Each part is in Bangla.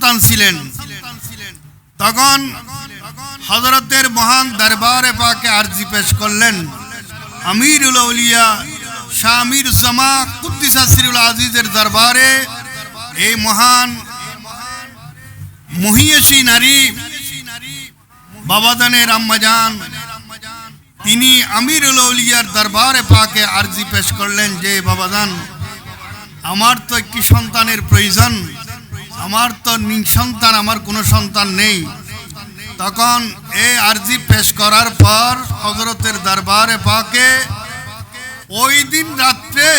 সন্তান ছিলেন। তখন হযরতের মহান দরবারে পাকে আরজি পেশ করলেন আমিরুল আউলিয়া শাহ আমিরুজ্জামা কুদ্দিসা সিরুল আজিজের দরবারে এই মহান মহিয়সী নারী বাবাজানের আম্মাজান তিনি আমিরুল আউলিয়ার দরবারে পাকে আরজি পেশ করলেন যে বাবাজান আমার তো একটি সন্তানের প্রয়োজন, আমার তো নিঃসন্তান, আমার কোনো সন্তান নেই। তখন এই আরজি পেশ করার পর হযরতের দরবারে পাকে ওই দিন রাত্রে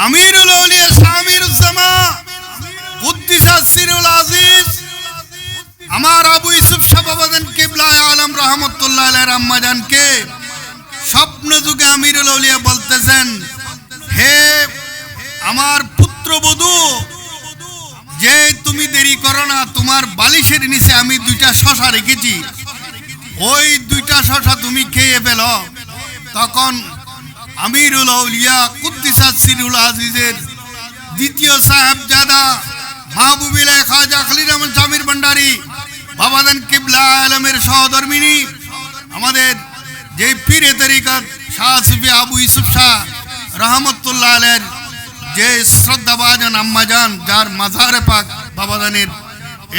আমিরুল আউলিয়া শাহ আমিরুজ্জামা কুদ্দিসা সিরুল আজিজ আমার আবু ইউসুফ শাহ বাবাজান কিবলায়ে আলম রাহমাতুল্লাহ আলাইহির আম্মাজানকে স্বপ্ন যুগে আমিরুল আউলিয়া বলতেছেন, হে আমার পুত্রবধূ, যে তুমি দেরি করো না, তোমার বালিশের নিচে আমি দুইটা শশা রেখেছি, ওই দুইটা শশা তুমি খেয়ে ফেলো। তখন আমিরুল আউলিয়া কুদ্দিসা সিরুল আজিজের দ্বিতীয় সাহেবজাদা মাহবুবিল্লাহ খাজা খলিল আহমদ জামির ভান্ডারী বাবাজান কিবলায়ে আলমের সহধর্মিনী আমাদের যে পীরে তরিকত শাহ সুফি আবু ইউসুফ শাহ রাহমাতুল্লাহ আলাইহির যে শ্রদ্ধাভাজন আম্মাজান, যার মাজারে পাক বাবাজানের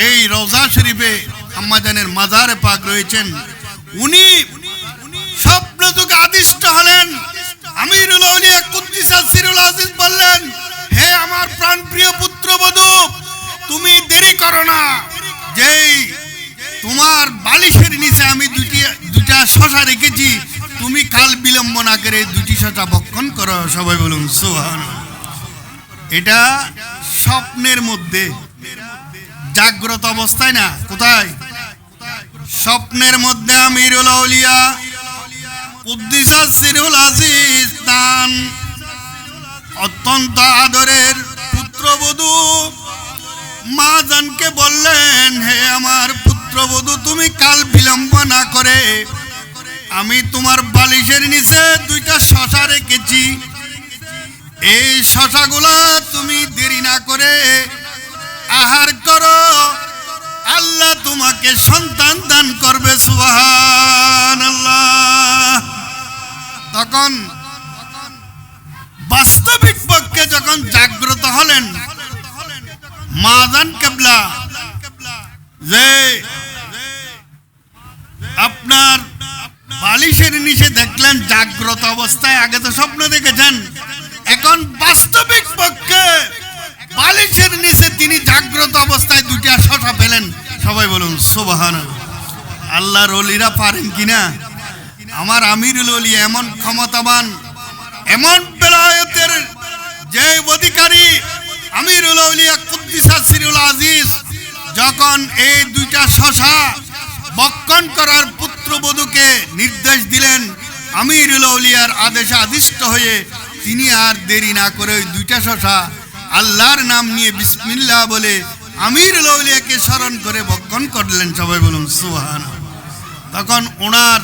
এই রওজা শরীফে আম্মাজানের মাজারে পাক রয়েছেন, উনি স্বপ্ন যুগে আদিষ্ট হলেন। আমিরুল আউলিয়া কুদ্দিসা সিরুল আজিজ বললেন, হে আমার প্রাণপ্রিয় পুত্রবধূ, তুমি দেরি করো না, যেই তোমার বালিশের নিচে আমি দুইটা শশা রেখেছি, তুমি কাল বিলম্ব না করে দুটি শশা ভক্ষণ করো। সবাই বলুন সুবহানাল্লাহ। এটা স্বপ্নের মধ্যে, জাগ্রত অবস্থায় না, কোথায়? স্বপ্নের মধ্যে আমিরুল আউলিয়া কুদ্দিসা সিরুল আজিজ তান অত্যন্ত আদরের পুত্রবধূ মা জানকে বললেন, হে আমার পুত্রবধূ, তুমি কাল বিলম্ব না করে আমি তোমার বালিশের নিচে দুইটা শশা রেখেছি, এই শশাগুলা তুমি দেরি না করে আহার করো, আল্লাহ তোমাকে সন্তান দান করবে। সুবহানাল্লাহ। তখন বাস্তবিক পক্ষে যখন জাগ্রত হলেন মাজান কেবলা, যে আপনার বালিশের নিচে দেখলেন জাগ্রত অবস্থায়, আগে তো স্বপ্ন দেখেছেন, এখন বাস্তবিক পক্ষে বালিশের নিচে তিনি জাগ্রত অবস্থায় দুইটা শশা পেলেন। সবাই বলুন সুবহানাল্লাহ। আল্লাহর ওলিরা পারেন কিনা? আমার আমিরুল আউলিয়া এমন ক্ষমতাবান, এমন বেলায়েতের যে অধিকারী আমিরুল আউলিয়া কুদ্দিসা সিরুল আজিজ যখন এই দুইটা শশা ভক্ষণ করার পুত্রবধূকে নির্দেশ দিলেন, আমিরুল আউলিয়ার আদেশে আদিষ্ট হয়ে তিনি আর দেরি না করে ওই দুইটা শশা আল্লাহর নাম নিয়ে বিসমিল্লাহ বলে আমিরুল আউলিয়াকে স্মরণ করে ভক্ষণ করলেন। সবাই বলুন সুবহানাল্লাহ। তখন ওনার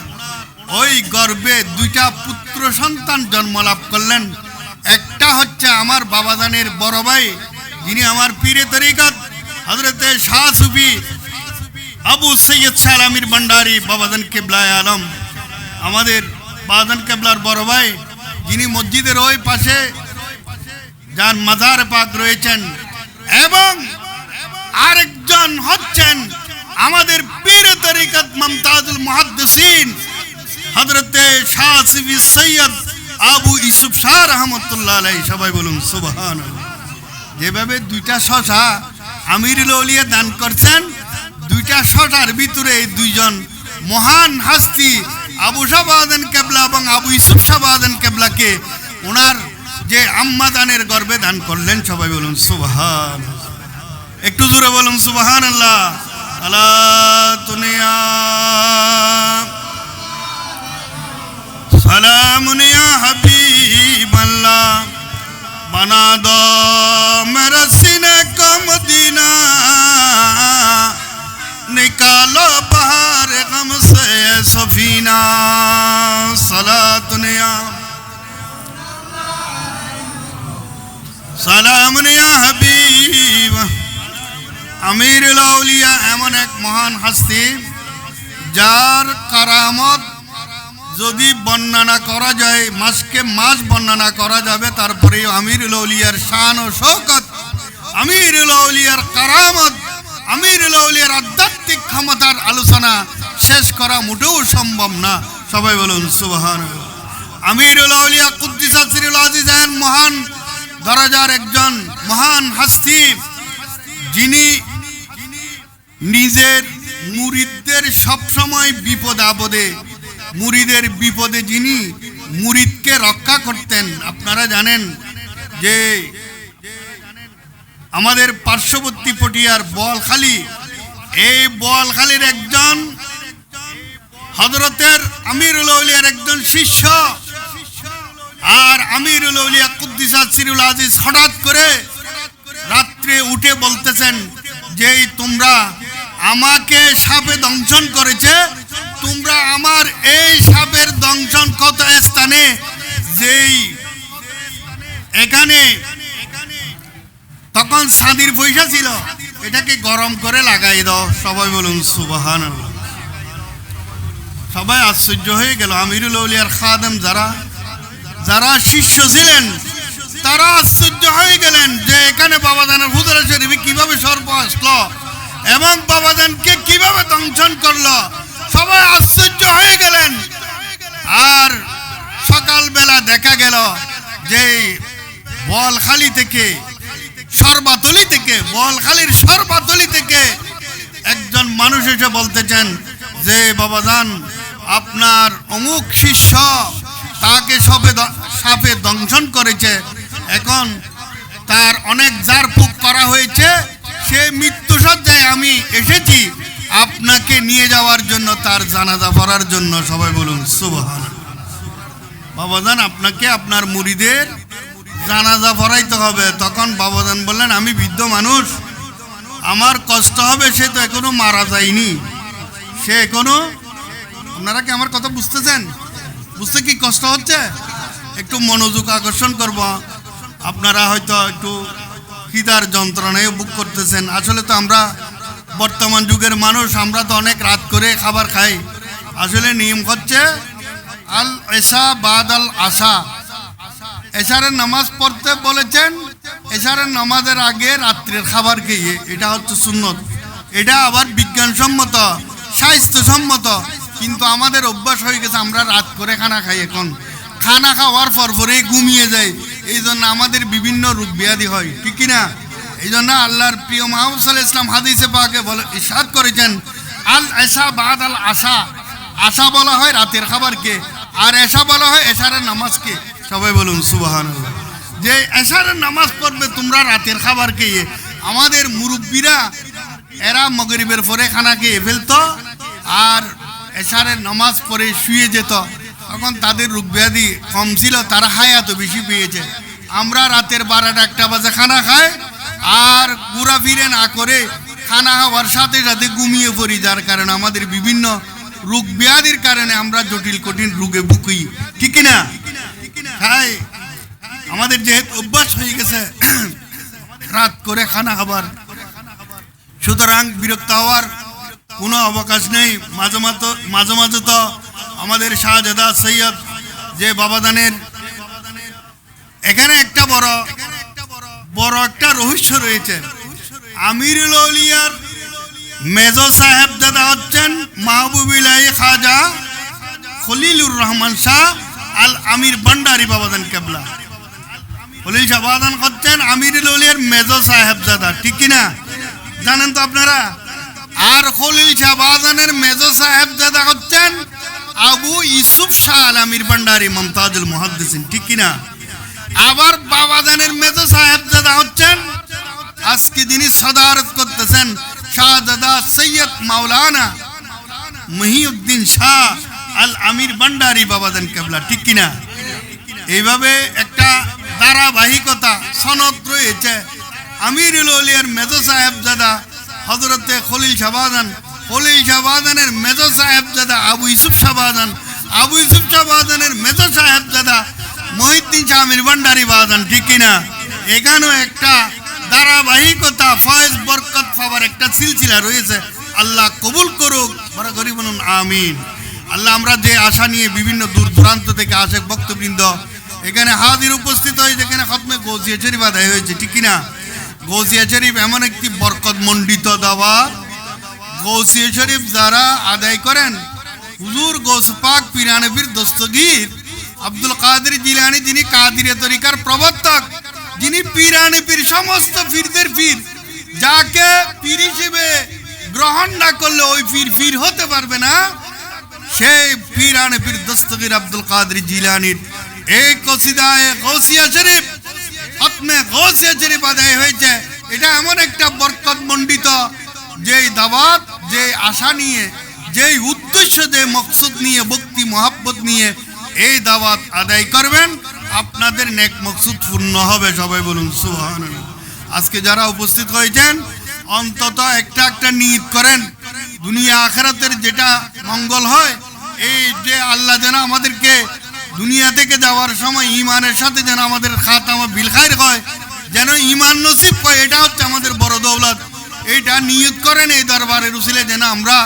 ওই গর্ভে দুইটা পুত্র সন্তান জন্ম লাভ করলেন। একটা হচ্ছে আমার বাবাজানের বড় ভাই, যিনি আমার পীরে তরিকত হযরতে শাহ সুফি আবু সৈয়দ শাহ আমির ভান্ডারী বাবাজান কিবলায়ে আলম, আমাদের বাবাজান কিবলার বড় ভাই, যিনি মসজিদের ওই পাশে যার মাজার পাক রয়েছেন, এবং আরেকজন হচ্ছেন আমাদের পীরে তরিকত মুমতাজুল মুহাদ্দিসিন হযরতে শাহ সুফি সৈয়দ আবু ইউসুফ শাহ রাহমাতুল্লাহ আলাইহি। সবাই বলুন সুবহানাল্লাহ। যেভাবে দুইটা শশা আমিরুল আউলিয়া দান করছেন, দুইটা শশার ভিতরে এই দুইজন মহান হাস্তি আবু শাহ বাবাজান কেবলা এবং আবু ইউসুফ শাহ বাবাজান কেবলাকে ওনার যে আম্মাজানের গর্ভে দান করলেন। সবাই বলুন সুবহানাল্লাহ। একটু জোরে বলুন সুবহানাল্লাহ। আলা দুনিয়া সালামুন ইয়া হাবিবাল্লাহ, बना दो मेरे सीने को मदीना, निकालो बाहर गम से सफीना। सलातुन या सलामुन या हबीब আমিরুল আউলিয়া এমন এক মহান হাস্তি, যার কারামত যদি বর্ণনা করা যায়, মাসকে মাস বর্ণনা করা যাবে, তারপরে আমিরুল আউলিয়ার শান ও শৌকত, আমিরুল আউলিয়ার কারামত, আমিরুল আউলিয়ার আধ্যাত্মিক ক্ষমতার আলোচনা শেষ করা মোটেও সম্ভব না। সবাই বলুন সুবহানাল্লাহ। আমিরুল আউলিয়া কুদ্দিসাত সিরুল আজিজ মহান দরজার একজন মহান হাস্তি, যিনি নিজের মুরিদদের সবসময় বিপদ আপদে, মুরিদের বিপদে যিনি মুরিদকে রক্ষা করতেন। আপনারা জানেন যে আমাদের পার্শ্ববর্তী পটিয়ার বোয়ালখালী, এই বোয়ালখালীর একজন হযরতের আমিরুল আউলিয়ার একজন শিষ্য, আর আমিরুল আউলিয়া কুদ্দিসাত সিরুল আজিজ হঠাৎ করে রাত্রে উঠে বলতেছেন যে তোমরা আমাকে সাপে দংশন করেছে, তোমরা আমার এই সাপের দংশন কত স্থানে, যেই এখানে তখন সাদির পয়সা ছিল, এটাকে গরম করে লাগাই দাও। সবাই বলুন সুবহানাল্লাহ। সবাই আশ্চর্য হয়ে গেল। আমিরুল আউলিয়ার খাদেম যারা যারা শিষ্য ছিলেন, তারা আশ্চর্য হয়ে গেলেন যে এখানে বাবাজানের হুজরা শরীফে কিভাবে সর্প আসলো এবং বাবাজানকে কিভাবে দংশন করলো। সবাই আশ্চর্য হয়ে গেলেন। আর সকালবেলা দেখা গেল যে বোয়ালখালী থেকে, সরবাতলি থেকে, বোয়ালখালীর সরবাতলি থেকে একজন মানুষ এসে বলতেছেন যে বাবাজান, আপনার অমুক শিষ্য, তাকে সাপে দংশন করেছে, এখন তার অনেক ঝাড়ফুঁক করা হয়েছে, সে মৃত্যুসজ্জায়, আমি এসেছি আপনাকে নিয়ে যাওয়ার জন্য, তার জানাজা পড়ার জন্য। সবাই বলুন সুবহানাল্লাহ। বাবাজান, আপনাকে আপনার মুরিদের জানাজা পড়াইতে হবে। তখন বাবাজান বললেন, আমি বৃদ্ধ মানুষ, আমার কষ্ট হবে, সে তো এখনো মারা যায়নি, সে এখনো। আপনারা কি আমার কথা বুঝতেছেন? বুঝতে কি কষ্ট হচ্ছে? একটু মনোযোগ আকর্ষণ করব। আপনারা হয়তো একটু খিদার যন্ত্রণায় বুক করতেছেন। আসলে তো আমরা বর্তমান যুগের মানুষ, আমরা তো অনেক রাত করে খাবার খাই। আসলে নিয়ম হচ্ছে আল এশা বাদ আল আশা। এশারের নামাজ পড়তে বলেছেন, এশারের নামাজের আগে রাত্রের খাবার খেয়ে, এটা হচ্ছে সুন্নত। এটা আবার বিজ্ঞানসম্মত, স্বাস্থ্যসম্মত, কিন্তু আমাদের অভ্যাস হয়ে গেছে আমরা রাত করে খানা খাই। এখন খানা খাওয়ার পরেই ঘুমিয়ে যায়, এই জন্য আমাদের বিভিন্ন রোগ ব্যাধি হয়, ঠিক কিনা? এই জন্য আল্লাহর প্রিয় মুহাম্মদ সাল্লাল্লাহু আলাইহি ওয়াসাল্লাম হাদিসে পাকে বলে ইরশাদ করেছেন, আল এশা বাদ আল আশা। আশা বলা হয় রাতের খাবারকে, আর এশা বলা হয় এশারের নামাজকে। সবাই বলুন সুবহানাল্লাহ। যে এশারের নামাজ পড়বে তোমরা রাতের খাবার খেয়ে। আমাদের মুরব্বীরা এরা মাগরিবের পরে খানা খেয়ে ফেলতো, আর এশারের নামাজ পড়ে শুয়ে যেত। তখন তাদের রোগ ব্যাধি কম ছিল, তারা হায়াত বেশি পেয়েছে। আমরা রাতের 12টা-1টা বাজে খানা খাই, আর ঘোরা ফিরে না করে খানা খাওয়ার সাথে সাথে ঘুমিয়ে পড়ি, যার কারণে আমাদের বিভিন্ন রোগ ব্যাধির কারণে আমরা জটিল কঠিন রোগে ভুগি, ঠিক কিনা? হ্যাঁ, আমাদের যেহেতু অভ্যাস হয়ে গেছে রাত করে খানা খাবার, সুতরাং বিরক্ত হওয়ার কোনো অবকাশ নেই। মাঝে মাঝে তো আমাদের শাহজাদা সৈয়দ যে বাবাদানের, এখানে একটা বড় একটা রহস্য রয়েছে। আমিরুল আউলিয়ার মেজো সাহেব দাদা হচ্ছেন মাহবুবিল্লাহ খাজা খলিলুর রহমান শাহ আল আমির ভান্ডারী বাবাদান কেবলা। খলিল শাহ বাবাদান হচ্ছেন আমিরুল আউলিয়ার মেজো সাহেব দাদা, ঠিক কিনা? জানেন তো আপনারা। আর খলিল শাহ বাবাদানের মেজো সাহেব দাদা হচ্ছেন আবু ইউসুফ শাহ আল আমির ভান্ডারী মুমতাজুল মুহাদ্দিসিন, ঠিক কিনা? আবার বাবাদানের মেজো সাহেব দাদা হচ্ছেন আজকে যিনি সদারত করতেছেন শাহজাদা সৈয়দ মাওলানা মহিউদ্দিন শাহ আল আমির ভান্ডারী বাবাদান কেবলা, ঠিক কিনা? এইভাবে একটা ধারাবাহিকতা সনদ রয়েছে। আমিরুল আউলিয়ার মেজো সাহেবজাদা হযরতে খলিল শাহ বাদান, খলিল শাহ বাদানের মেজো সাহেবজাদা আবু ইউসুফ শাহ বাদান, আবু ইউসুফ শাহ বাদানের মেজো সাহেবজাদা মহিউদ্দিন শাহ আমির ভান্ডারী বাদান, ঠিক কিনা? এখানেও একটা ধারাবাহিকতা ফয়েজ বরকত পাওয়ার পাওয়ার একটা সিলসিলা রয়েছে, আল্লাহ কবুল করুক, বড় করি বলুন আমিন। আল্লাহ আমরা যে আশা নিয়ে বিভিন্ন দূর দূরান্ত থেকে আসে ভক্তবৃন্দ এখানে হাজির উপস্থিত হয়ে, যেখানে খতমে গৌসিয়া শরীফ আদায় হয়েছে, ঠিক কিনা? গৌসিয়া শরীফ এমন একটি বরকত মণ্ডিত দাওয়াত, গৌসিয়া শরীফ যারা আদায় করেন, হুজুর গৌস পাক পীরানে পীর দস্তগীর আব্দুল কাদের জিলানী, যিনি কাদিরিয়া তরিকার প্রবর্তক, যিনি পীরানে পীর সমস্ত পীরদের পীর, যাকে পীর হিসেবে গ্রহণ না করলে ওই পীর পীর হতে পারবে না, সেই পীরানে পীর দস্তগীর আব্দুল কাদের জিলানীর এই কসিদায়ে গৌসিয়া শরীফ, খতমে গৌসিয়া শরীফ আদায় হয়েছে। এটা এমন একটা বরকত মণ্ডিত যেই দাওয়াত, যে আশা নিয়ে, যেই উদ্দেশ্য, যে মকসুদ নিয়ে, ভক্তি মহাব্বত নিয়ে এই দাওয়াত আদায় করবেন, আপনাদের নেক মকসুদ পূর্ণ হবে। সবাই বলুন সুবহানাল্লাহ। আজকে যারা উপস্থিত হয়েছেন অন্তত একটা একটা নিয়ত করেন, দুনিয়া আখিরাতের যেটা মঙ্গল হয়, এই যে আল্লাহ যেন আমাদেরকে দুনিয়া থেকে যাওয়ার সময় ঈমানের সাথে যেন আমাদের খাতামা বিল খায়র হয়, যেন ঈমান নসিব হয়, এটা হচ্ছে আমাদের বড় দৌলত। এইটা নিয়ত করেন এই দরবারের উসিলে যেন আমরা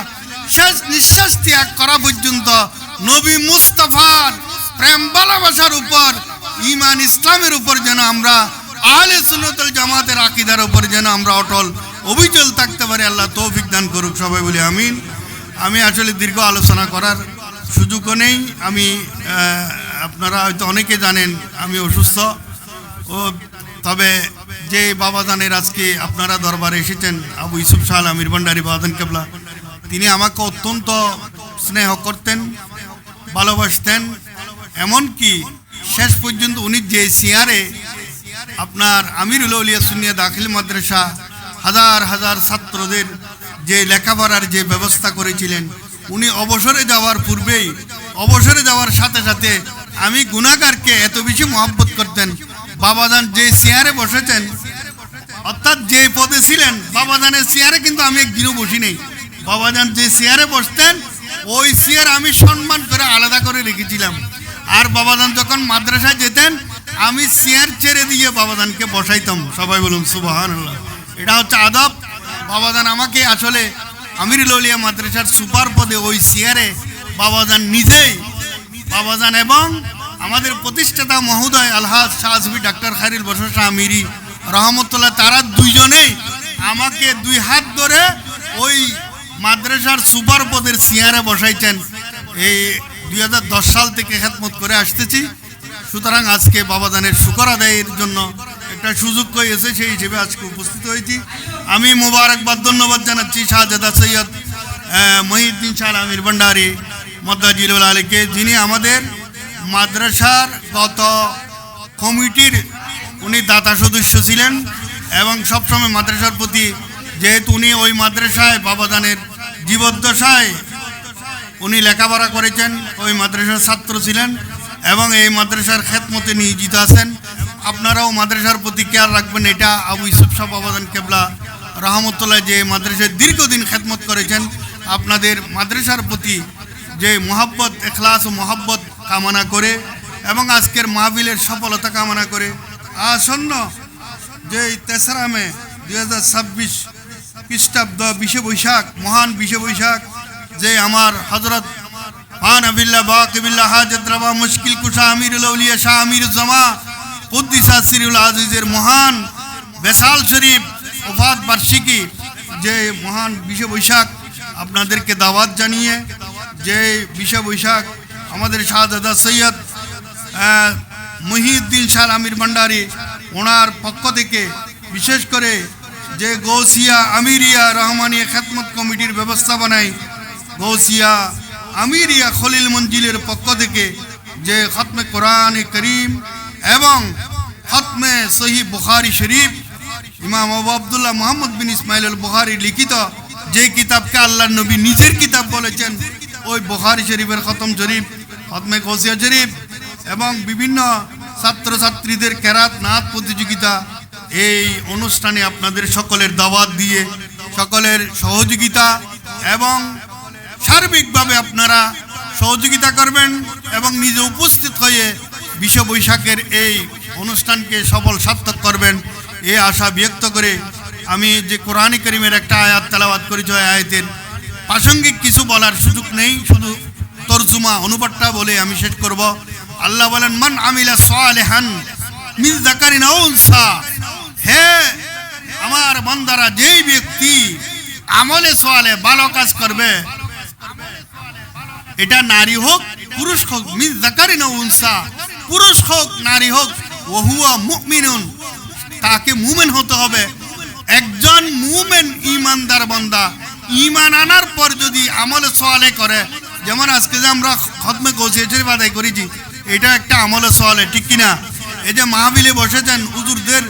শেষ নিঃশ্বাস ত্যাগ করা পর্যন্ত নবী মুস্তাফার প্রেম ভালোবাসার উপর, ঈমান ইসলামের উপর যেন আমরা, আহলে সুন্নাত ওয়াল জামাতের আকীদার উপর যেন আমরা অটল অবিচল থাকতে পারি। আল্লাহ তৌফিক দান করুক। সবাই বলি আমিন। আমি আসলে দীর্ঘ আলোচনা করার সুযোগও নেই। আমি আপনারা হয়তো অনেকে জানেন আমি অসুস্থ, তবে যে বাবাজানের আজকে আপনারা দরবারে এসেছেন, আবু ইউসুফ শাহ আমির ভান্ডারী বাবাজান কেবলা, তিনি আমাকে অত্যন্ত স্নেহ করতেন, ভালোবাসতেন। এমনকি শেষ পর্যন্ত উনি যে সিয়ারে আপনার আমিরুল আউলিয়া সুন্নিয়া দাখিল মাদ্রাসা হাজার হাজার ছাত্রদের যে লেখাপড়ার যে ব্যবস্থা করেছিলেন, উনি অবসরে যাওয়ার পূর্বেই, অবসরে যাওয়ার সাথে সাথে আমি গুনাহগারকে এত বেশি মহব্বত করতেন। বাবাজান যে চেয়ারে বসেছেন, অর্থাৎ যে পদে ছিলেন, বাবাজানের চেয়ারে কিন্তু আমি একদিনও বসি নেই। বাবাজান যে চেয়ারে বসতেন ওই চেয়ার আমি সম্মান করে আলাদা করে রেখেছিলাম। আর বাবাজান যখন মাদ্রাসায় যেতেন আমি চেয়ার ছেড়ে দিয়ে বাবাজানকে বসাইতাম। সবাই বলুন সুবহানাল্লাহ। এটা হচ্ছে আদব। বাবাজান আমাকে আসলে আমিরুল আউলিয়া মাদ্রাসার সুপার পদে ওই চেয়ারে বাবাজান নিজেই, বাবাজান এবং আমাদের প্রতিষ্ঠাতা মহোদয় আলহাজ শাহজবি ডাক্তার খায়রুল বশর শাহ আমিরি রহমতুল্লাহ, তারা দুইজনেই আমাকে দুই হাত ধরে ওই মাদ্রাসার সুপার পদের চেয়ারে বসাইছেন। এই 2010 সাল থেকে খেদমত করে আসতেছি। সুতরাং আজকে বাবাজানের শুকর আদায়ের জন্য একটা সুযোগ হয়েছে, সেই হিসেবে আজকে উপস্থিত হয়েছি। আমি মোবারকবাদ, ধন্যবাদ জানাচ্ছি শাহজাদা সৈয়দ মহিউদ্দিন শাহ আমির ভান্ডারী মদ্দাজিলুল আলীকে, যিনি আমাদের মাদ্রাসার গত কমিটির উনি দাতা সদস্য ছিলেন এবং সবসময় মাদ্রাসার প্রতি, যেহেতু উনি ওই মাদ্রাসায় বাবাজানের জীবদ্দশায় উনি লেখাপড়া করেছেন, ওই মাদ্রাসার ছাত্র ছিলেন এবং এই মাদ্রাসার খেদমতে নিয়োজিত আছেন। আপনারাও মাদ্রাসার প্রতি খেয়াল রাখবেন। এটা আবু ইউসুফ শাহ বাবাজান কেবলা রহমতুল্লাহ যে মাদ্রাসায় দীর্ঘদিন খেদমত করেছেন, আপনাদের মাদ্রাসার প্রতি যে মহব্বত, এখলাস ও মহব্বত কামনা করে এবং আজকের মাহফিলের সফলতা কামনা করে আসন্ন যে 3রা মে 2026 খ্রিস্টাব্দ 20 বৈশাখ, মহান 20 বৈশাখ, যে আমার হজরত ফান আবিল্লাহ বাকিবিল্লাহ হাজত রবা মুশকিল কুশা আমিরুল আউলিয়া শাহ আমিরুজ্জামা কুদ্দিসা সিরুল আজিজের মহান বেসাল শরীফ ওফাত বার্ষিকী, যে মহান 20 বৈশাখ আপনাদেরকে দাওয়াত জানিয়ে, যে 20 বৈশাখ আমাদের শাহজাদা সৈয়দ মহিউদ্দিন শাহ আমির ভান্ডারী ওনার পক্ষ থেকে বিশেষ করে যে গৌসিয়া আমিরিয়া রহমানিয়া খেদমত কমিটির ব্যবস্থাপনায় গৌসিয়া আমিরিয়া খলিল মঞ্জিলের পক্ষ থেকে যে খতমে কোরআন করিম এবং খতমে সহি বুখারী শরীফ ইমাম আবু আব্দুল্লাহ মোহাম্মদ বিন ইসমাইল আল বুখারী লিখিত, যে কিতাবকে আল্লাহর নবী নিজের কিতাব বলেছেন, ওই বুখারী শরীফের খতম শরীফ, খতমে গৌসিয়া শরীফ এবং বিভিন্ন ছাত্রছাত্রীদের কেরাত নাত প্রতিযোগিতা, এই অনুষ্ঠানে আপনাদের সকলের দাওয়াত দিয়ে সকলের সহযোগিতা এবং সার্বিকভাবে আপনারা সহযোগিতা করবেন এবং নিজে উপস্থিত হয়ে 20 বৈশাখের এই অনুষ্ঠানকে সফল সার্থক করবেন, এই আশা ব্যক্ত করে আমি যে কোরআনে কারীমের একটা আয়াত তেলাওয়াত করেছি, ওই আয়াতের প্রাসঙ্গিক কিছু বলার সুযোগ নেই, শুধু তরজমা অনুবাদটা বলে আমি শেষ করব। আল্লাহ বলেন, মান আমিলা সালিহান মিন যাকারিন আও উনসা, হে আমার বান্দারা, যেই ব্যক্তি আমলে সালেহ ভালো কাজ করবে, এটা নারী হোক পুরুষ হোক, মিন যাকারিন আও উনসা, পুরুষ হোক নারী হোক, ওয়া হুয়া মুমিনুন, তাকে মুমিন হতে হবে। একজন মুমিন ঈমানদার বান্দা ঈমান আনার পর যদি আমলে সালেহ করে, যেমন আজকে যে আমরা খতমে গৌসিয়তের আদায় করেছি, এটা একটা আমলে সালেহ, ঠিক কিনা? এই যে মাহফিলে বসেছেন, হুজুরদের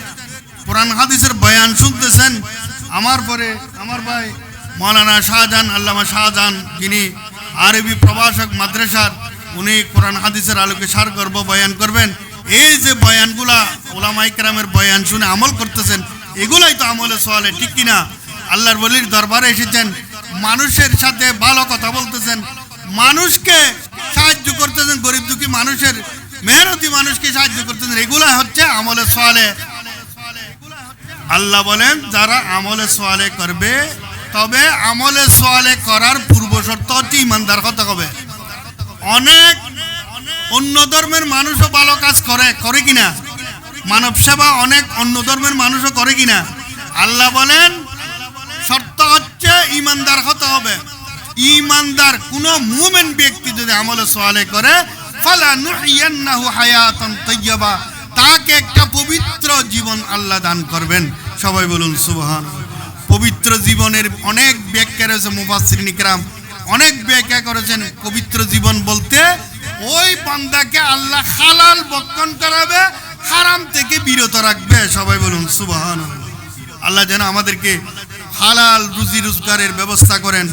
কোরআন হাদিসের বয়ান শুনতেছেন, আমার পরে আমার ভাই মৌলানা শাহজাহান, আল্লামা শাহজাহান, যিনি আরবি প্রভাষক মাদ্রাসার, উনি কোরআন হাদিসের আলোকে সার গর্ব বয়ান করবেন। এই যে বয়ানগুলা ওলামায়ে কেরামের বয়ান শুনে আমল করতেছেন, এগুলাই তো আমলে সালেহ, ঠিক কিনা? আল্লাহর ওলির দরবারে এসেছেন, মানুষের সাথে ভালো কথা বলতেছেন, মানুষকে সাহায্য করতেছেন, গরিব দুঃখী মানুষের, মেহনতি মানুষকে সাহায্য করতেছেন, এগুলা হচ্ছে আমলে সালেহ। আল্লাহ বলেন, যারা আমলে সালেহ করবে, তবে আমলে সালেহ করার পূর্ব শর্ত হচ্ছে ইমানদার হতে হবে। অনেক অন্য ধর্মের মানুষও ভালো কাজ করে কিনা? মানব সেবা অনেক অন্য ধর্মের মানুষও করে কিনা? আল্লাহ বলেন, শর্ত হচ্ছে ইমানদার হতে হবে। ইমানদার কোন মুমিন ব্যক্তি যদি আমলে সালেহ করে, ফালা নুহিয়ান্নাহু হায়াতান তাইয়্যিবা, তাকে একটা পবিত্র জীবন আল্লাহ দান করবেন। সবাই বলুন সুবহানাল্লাহ। পবিত্র জীবনের অনেক ব্যাখ্যা রয়েছে, মুফাসসিরিন ইকরাম অনেক ব্যাখ্যা করেছেন। পবিত্র জীবন বলতে ওই বান্দাকে আল্লাহ হালাল ভক্ষণ করাবে, হারাম থেকে বিরত রাখবে। সবাই বলুন সুবহানাল্লাহ। আল্লাহ যেন আমাদেরকে হালাল রুজি রোজগারের ব্যবস্থা করেন,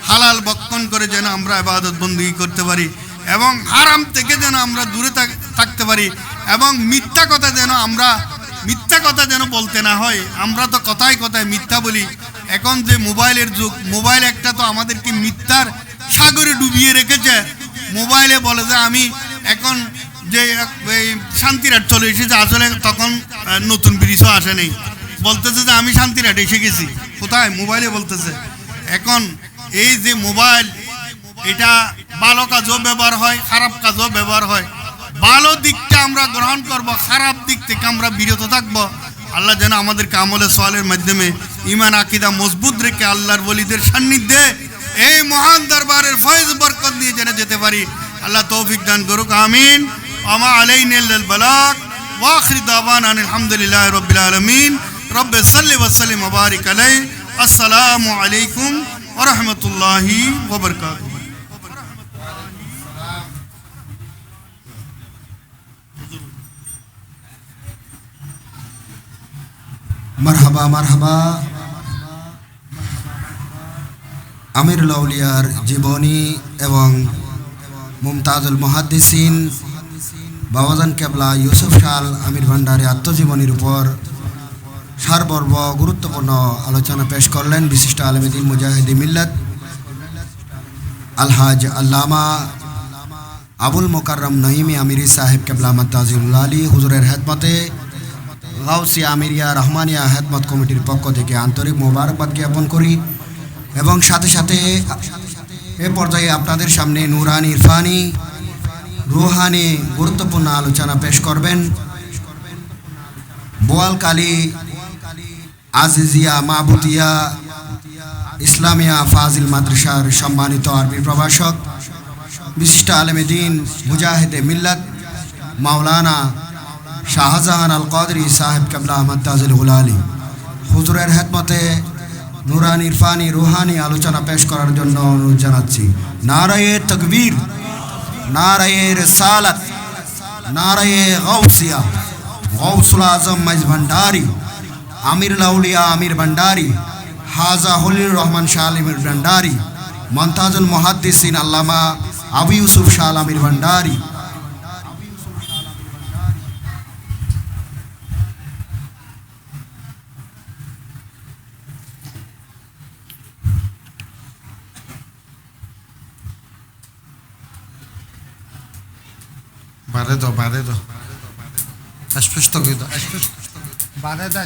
হালাল ভক্ষণ করে যেন আমরা ইবাদত বন্দেগী করতে পারি, এবং হারাম থেকে যেন আমরা দূরে থাকতে পারি, এবং মিথ্যা কথা যেন বলতে না হয়। আমরা তো কথায় কথায় মিথ্যা বলি। এখন যে মোবাইলের যুগ, মোবাইল একটা তো আমাদেরকে মিথ্যার সাগরে ডুবিয়ে রেখেছে। মোবাইলে বলে যে আমি এখন যে এই শান্তিরহাট চলে এসেছে, আসলে তখন নতুন ব্রিজও আসে নেই, বলতেছে যে আমি শান্তিরহাট এসে গেছি। কোথায়? মোবাইলে বলতেছে। এখন এই যে মোবাইল, এটা ভালো কাজও ব্যবহার হয়, খারাপ কাজও ব্যবহার হয়। ভালো দিকটা আমরা গ্রহণ করব, খারাপ দিক থেকে আমরা বিরত থাকবো। আল্লাহ যেন আমাদেরকে আমলে সালেহের মাধ্যমে ঈমান আকীদা মজবুত রেখে আল্লাহর ওলিদের সান্নিধ্যে এই মহান দরবারের ফয়েজ বরকত নিয়ে যেন যেতে পারি। আল্লাহ তৌফিক দান করুক, আমিন। ওয়া আলাইনা ইল্লাল বালাগ ওয়া আখির দাওয়ানা আলহামদুলিল্লাহি রাব্বিল আলামিন। রব্বে সাল্লি ওয়া সাল্লিম ওয়া বারিক আলাইহি। আসসালামু আলাইকুম ওয়া রাহমাতুল্লাহি ওয়া বারাকাতুহু। মারহাবা মারহাবা। আমিরুল আউলিয়ার জীবনী এবং মুমতাজুল মুহাদ্দিসিন বাবাজান কেবলা ইউসুফ শাহ আমির ভান্ডারী আত্মজীবনীর উপর সারবর্ব গুরুত্বপূর্ণ আলোচনা পেশ করলেন বিশিষ্ট আলেমে দ্বীন মুজাহিদি মিল্লাত আলহাজ আল্লামা আবুল মোকাররম নঈমি আমিরি সাহেব কেবলা মাদ্দাজিউল আলী হুজুরের হেদমতে গাউসিয়া আমিরিয়া রহমানিয়া হেদমত কমিটির পক্ষ থেকে আন্তরিক মোবারকবাদ জ্ঞাপন করি। এবং সাথে সাথে এ পর্যায়ে আপনাদের সামনে নুরানি ইরফানি রুহানি গুরুত্বপূর্ণ আলোচনা পেশ করবেন বোয়ালকালী আজিজিয়া মাহবুতিয়া ইসলামিয়া ফাজিল মাদ্রাসার সম্মানিত আরবি প্রভাষক বিশিষ্ট আলেমে দ্বীন মুজাহিদে মিল্লাত মাওলানা শাহজাহান আল কাদরি সাহেব কেবলা মাদ্দাজিউল আলী হুজুরের হেদমতে নুরানি ইরফানি রুহানি আলোচনা পেশ করার জন্য অনুরোধ জানাচ্ছি। নারায়ে তাকবীর, নারায়ে রিসালাত, নারায়ে গাউসিয়া। গাউসুল আজম মাইজ ভান্ডারী, আমিরুল আউলিয়া আমির ভান্ডারী, হাজা হলির রহমান শাহ আমির ভান্ডারী, মুমতাজুল মুহাদ্দিসিন আল্লামা আবু ইউসুফ শাহ আমির ভান্ডারী। বারে দাও স্পষ্ট করে দাও,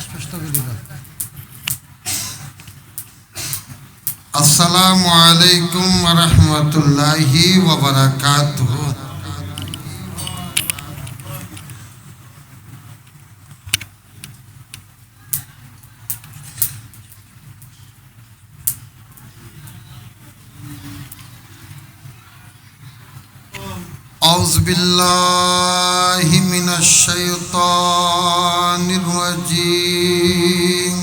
স্পষ্ট করে দাও। আসসালামু আলাইকুম ওয়া রাহমাতুল্লাহি ওয়া বারাকাতুহু। আউযু বিল্লাহি মিনাশ শাইতানির রাজীম।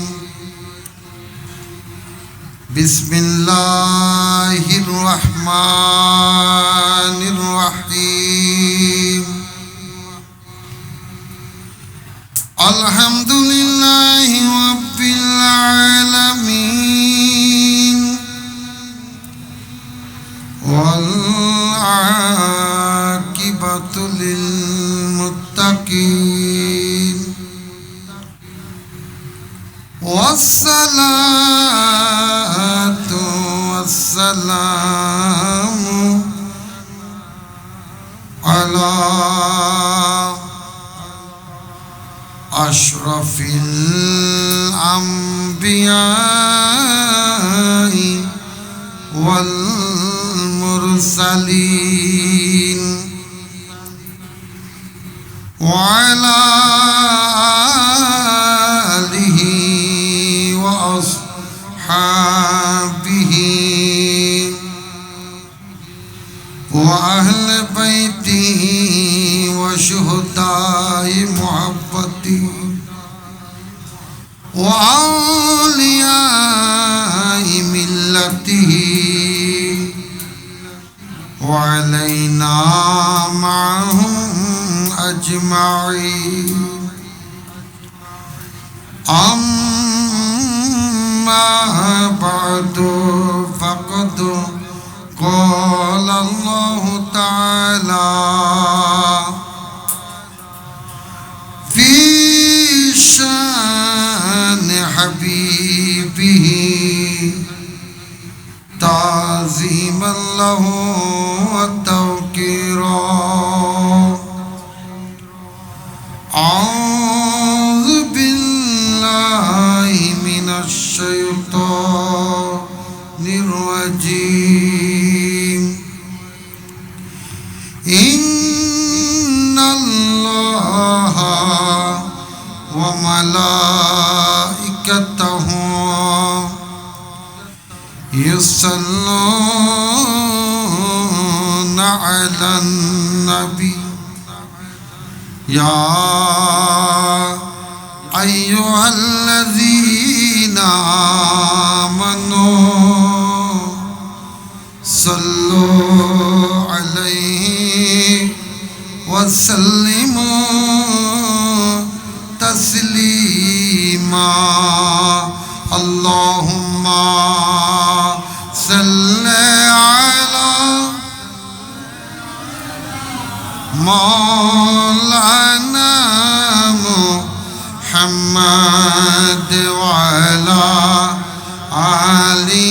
বিসমিল্লাহির রহমানির রহিম। আলহামদুলিল্লাহি রাব্বিল আলামিন ওয়াল আকিবাতু লিল মুত্তাকিন ওয়াসসালাতু ওয়াসসালামু আলা আশরাফিল আমবিয়াই ওয়াল মুরসালিন ওয়া আলা আলিহি ওয়া আসহাবিহি ওয়া আহলি বাইতিহি ওয়া শুহাদাই মুহাব্বতিহি ওয়া আউলিয়াই মিল্লাতিহি ওয়া আলাইনা মা'হুম আজমাইন। أما بعد فقد قال الله تعالى في شان حبيبه تعظيما له وتوقيرا. أعوذ بالله من الشيطان الرجيم. إن الله وملائكته يصلون على النبي يا أيها الذين آمنوا صلوا عليه وسلموا تسليما. اللهم صل على مولانا محمد وعلى آله.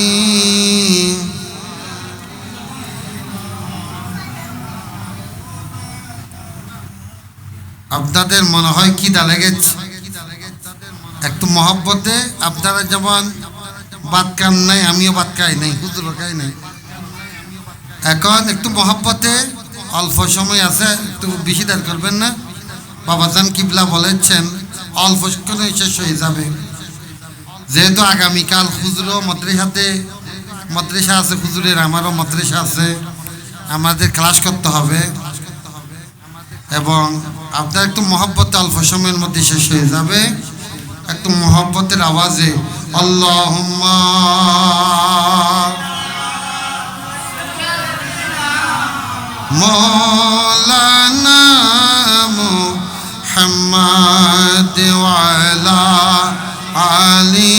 আপনাদের মনে হয় কি লেগেছে? একটু মহব্বতে আপনারা যেমন ভাত খান নাই, আমিও ভাত খাই নাই, হুজুরও খাই নাই। এখন একটু মহব্বতে অল্প সময় আছে, একটু বেশি দাঁড় করবেন না। বাবাজান কিবলা বলেছেন অল্প সময় শেষ হয়ে যাবে, যেহেতু আগামীকাল হুজুরও মাদ্রাসা আছে, হুজুরের আমারও মাদ্রাসা আছে, আমাদের ক্লাস করতে হবে এবং আপনার একটু মহব্বতে অল্প সময়ের মধ্যে শেষ হয়ে যাবে। একটু মহব্বতের আওয়াজে আল্লাহুম্মা مولانا محمد وعلى آله.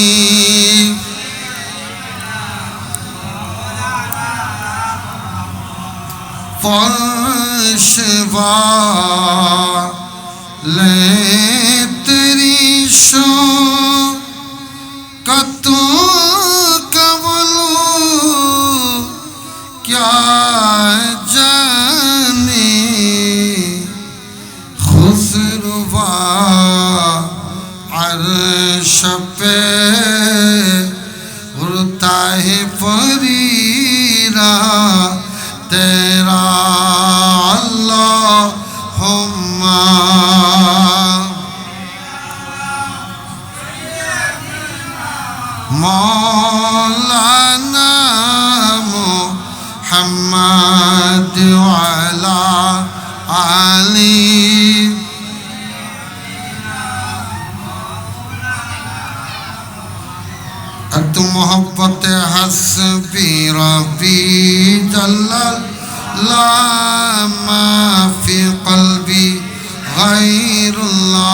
فرش والے تیری شوقتوں کا بولو کیا جانے خسروا عرش پہ اڑتا है फरीरा तेरा अल्लाहुम्मा मौलाना मुहम्मद वाला आली तू मोहब्बत हस्बी रब्बी जल्लल्लाह मा फी क़ल्बी गैरुल्लाह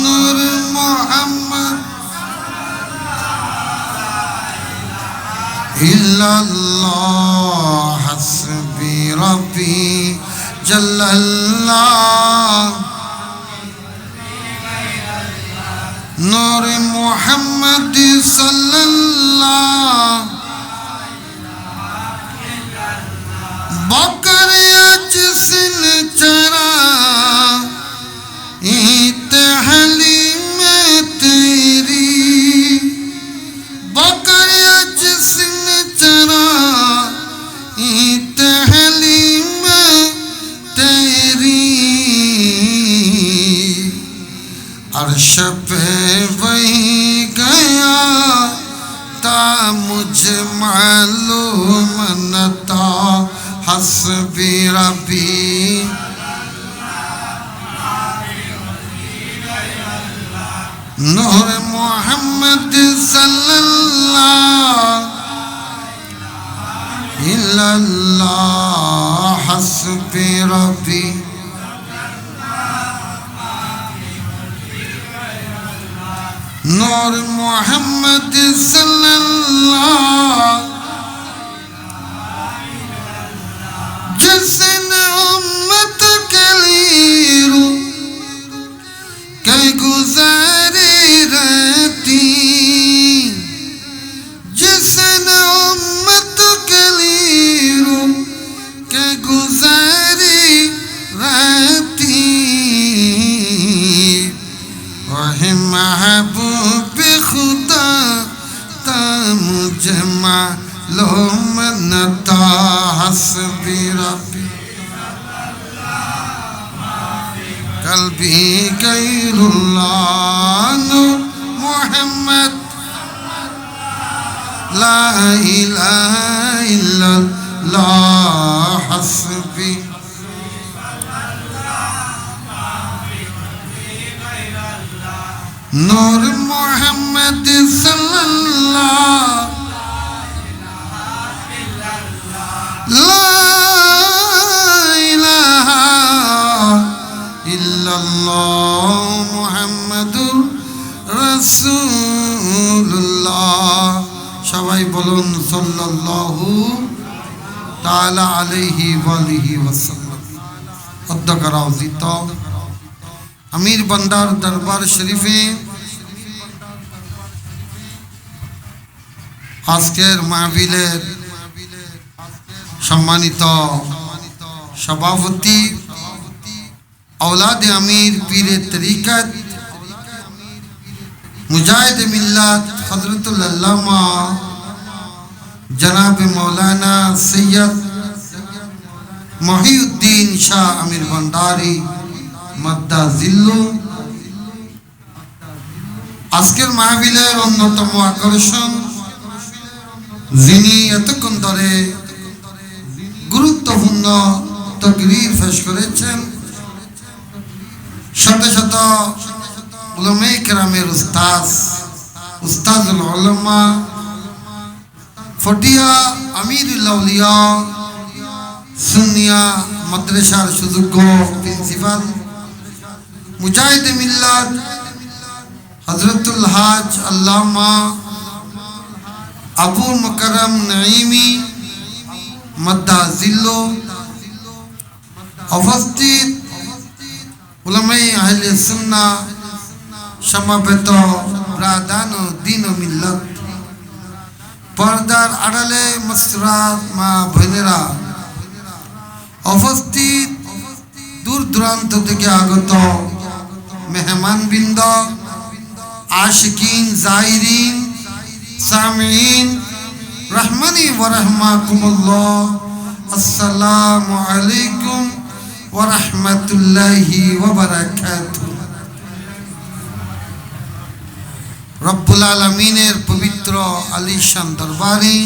नूर मोहम्मद इल्लल्लाह हस्बी रब्बी जल्लल्लाह नूर मोहम्मद सल्लल्लाह बकर जिसन चरा इतहली में तेरी बकर जिसन चरा इतहली में तेरी अर्श पे वही गया ता मुझे मालूम न था हस्बी रब्बी नूर मोहम्मद सल्लल्लाह इल्लल्लाह हस्बी रब्बी नूर मोहम्मद सल्लल्लाह जिसने उम्मत के लिए कई गुजारी रहती जिसने उम्मत के लिए कई गुजारी रहती वही महबूब खुदा ता मुझे मालूम न था हस्बी रब्बी कल्बी गैरुल्लाह नूर मोहम्मद ला इलाहा इल्लल्लाह हस्बी नूर मोहम्मद सल्लल्लाह ला इलाहा इल्लल्लाह मुहम्मदुर রাসূলুল্লাহ সবাই বলুন সাল্লাল্লাহু তাআলা আলাইহি ওয়া আলিহি ওয়াসাল্লাম। অধ্যকার আয়োজিত আমির বান্দার দরবার শরীফে আজকের মাহফিলের সম্মানিত সভাপতি औलाद अमीर पीर तरीक़त मुजाहिद मिल्लत हज़रतुल अल्लामा जनाब मौलाना सैयद मोहिउद्दीन शाह अमीर भंडारी मद्दा जिल्लु আজকের মাহফিলের অন্যতম আকর্ষণ যিনি এতক্ষণ ধরে গুরুত্বপূর্ণ তাকরীর পেশ করেছেন শত শত উলামায়ে কেরামের উস্তাদুল উলামা ফটিয়া আমিরুল আউলিয়া সুন্নিয়া মাদ্রাসার সুযোগ্য প্রিন্সিপাল মুজাহিদ মিল্লাত হযরতুল হাজ আল্লামা আবু মুকাররম নাঈমি মাদ্দা জিল্লু উপস্থিত উলামায়ে আহলে সুন্নাহ সমাবেত প্রাদান ও দ্বীন ও মিল্লাত পর্দার আড়ালে মুসরাত মা বোনেরা উপস্থিত দূর দূরান্ত থেকে আগত মেহমানবৃন্দ আশিকিন জাহিরিন সামিন ইখওয়ানি ওয়া রাহমাকুমুল্লাহ। আসসালামু আলাইকুম ওয়া রাহমাতুল্লাহি ওয়া বারাকাতুহু। রব্বুল আলামিনের পবিত্র আলিশান দরবারে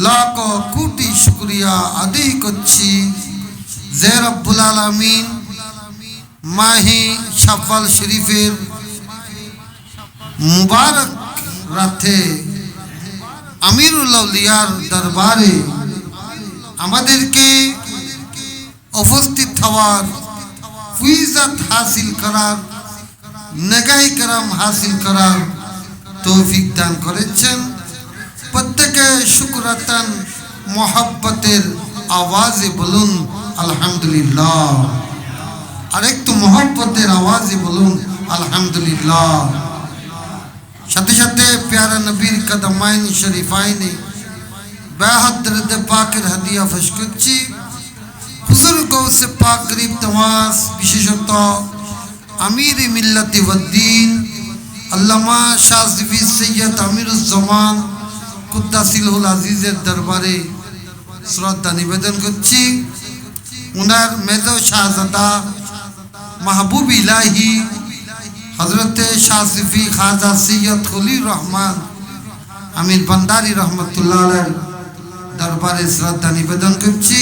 লাখ কোটি শুকরিয়া আদায় করছি যে রব্বুল আলামিন মাহে শাওয়াল শরীফের মুবারক রাতে আমিরুল আউলিয়ার দরবারে আমাদেরকে উপস্থিত হওয়ার, ফিজাত হাসিল করার, নেগাই کرام হাসিল করার তৌফিক দান করেছেন। প্রত্যেকে শুকরাতান মোহাব্বতের আওয়াজে বলুন আলহামদুলিল্লাহ। আর একটু মোহাব্বতের আওয়াজে বলুন আলহামদুলিল্লাহ। সাথে সাথে প্যারা নবীর কদমাইন শরীফাইনে বেহাত দরুদ পাকের হাদিয়া পেশ করছি। হুজুর গৌসে পাক গরিব নওয়াজ, বিশেষত আমির মিল্লাত ওয়াদ্দিন আল্লামা শাহজিবি সৈয়দ আমিরুজ্জামান কুদ্দাসিলহুল আজিজের দরবারে শ্রদ্ধা নিবেদন করছি। উনার মেজো শাহজাদা মাহবুব ইলাহি হজরতে শাহজিবি খাজা সৈয়দ খলিল রহমান আমির ভান্ডারী রহমতুল্লাহ আলাইহির দরবারে শ্রদ্ধা নিবেদন করছি।